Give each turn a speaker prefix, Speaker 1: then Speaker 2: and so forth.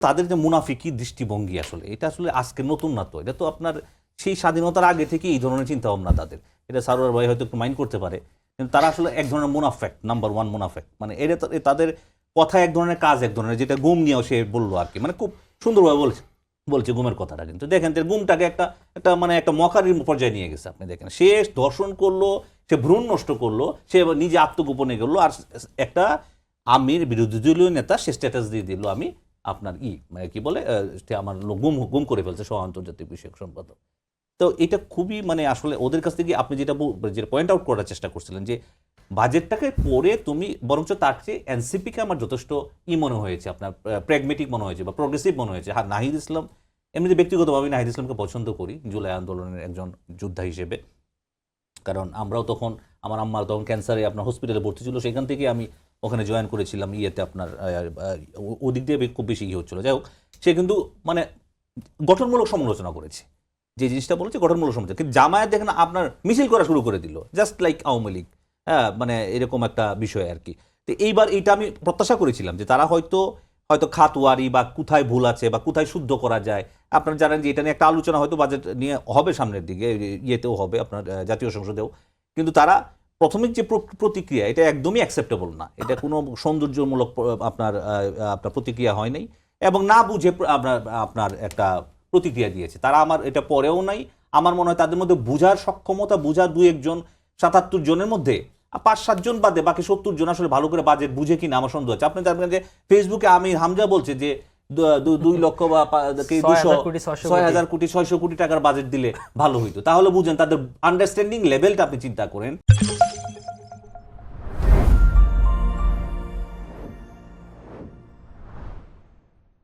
Speaker 1: তাদের যে মুনাফিকি দৃষ্টিভঙ্গি আসলে এটা আসলে আজকে নতুন না, তো এটা তো আপনার সেই স্বাধীনতার আগে থেকে এই ধরনের চিন্তা ভাবনা তাদের। এটা সারোয়ার ভাই হয়তো একটু মাইন্ড করতে পারে, কিন্তু তারা আসলে এক ধরনের মুনাফেক, নাম্বার ওয়ান মুনাফেক। মানে এটা তাদের কথা এক ধরনের, কাজ এক ধরনের, যেটা গুম নিয়েও সে বললো আর কি, মানে খুব সুন্দরভাবে বলছে গুমের কথাটা। কিন্তু দেখেন যে গুমটাকে একটা একটা মানে একটা মকারির পর্যায়ে নিয়ে গেছে। আপনি দেখেন সে দর্শন করলো, সে ভ্রূণ নষ্ট করলো, সে নিজে আত্মগোপনে করলো, আর একটা আমির বিরোধী দলীয় নেতা সে স্ট্যাটাস দিয়ে দিল আমি আপনার মানে কি বলে আমার গুম গুম করে ফেলছে সহ আন্তর্জাতিক বিষয়ক সম্পাদক। তো এটা খুবই মানে আসলে ওদের কাছ থেকে আপনি যেটা পয়েন্ট আউট করার চেষ্টা করছিলেন যে বাজেটটাকে পড়ে তুমি বরঞ্চ তার চেয়ে এনসিপিকে আমার যথেষ্ট মনে হয়েছে, আপনার প্র্যাগমেটিক মনে হয়েছে বা প্রগ্রেসিভ মনে হয়েছে। হ্যাঁ, নাহিদ ইসলাম, এমনিতে ব্যক্তিগতভাবে নাহিদ ইসলামকে পছন্দ করি জুলাই আন্দোলনের একজন যোদ্ধা হিসেবে, কারণ আমরাও তখন, আমার আম্মা তখন ক্যান্সারে আপনার হসপিটালে ভর্তি ছিল, সেখান থেকে আমি ওখানে জয়েন করেছিলাম ইয়েতে আপনার ওদিক দিয়ে খুব বেশি হচ্ছিল। যাই হোক, সে কিন্তু মানে গঠনমূলক সমালোচনা করেছে, যে জিনিসটা বলেছে গঠনমূলক সমালোচনা। কিন্তু জামায়াত দেখেন আপনার মিছিল করা শুরু করে দিল, জাস্ট লাইক আওয়ামী লীগ। হ্যাঁ, মানে এরকম একটা বিষয় আর কি। তো এইবার এইটা আমি প্রত্যাশা করেছিলাম যে তারা হয়তো খাতওয়ারি বা কোথায় ভুল আছে বা কোথায় শুদ্ধ করা যায়। আপনারা জানেন যে এটা নিয়ে একটা আলোচনা হয়তো বাজেট নিয়ে হবে সামনের দিকে, ইয়েতেও হবে আপনার জাতীয় সংসদেও। কিন্তু তারা প্রাথমিক যে প্রতিক্রিয়া, এটা একদমই অ্যাকসেপ্টেবল না। এটা কোনো সৌন্দর্যমূলক আপনার প্রতিক্রিয়া হয় নাই, এবং না বুঝে আপনার একটা প্রতিক্রিয়া দিয়েছে তারা। আমার এটা পরেও নাই, আমার মনে হয় তাদের মধ্যে বুঝার সক্ষমতা, বুঝার 2-1 জন 77 জনের মধ্যে 5-7 জন বাদে বাকি 70 জন আসলে ভালো করে বাজেট বুঝে কিনা আমার সন্দেহ আছে। আপনি জানেন যে ফেসবুকে আমি হামজা বলছে যে 2 লক্ষ বা 6,000 কোটি 600 কোটি টাকার বাজেট দিলে ভালো হইতো। তাহলে বুঝেন তাদের আন্ডারস্ট্যান্ডিং লেভেলটা আপনি চিন্তা করেন।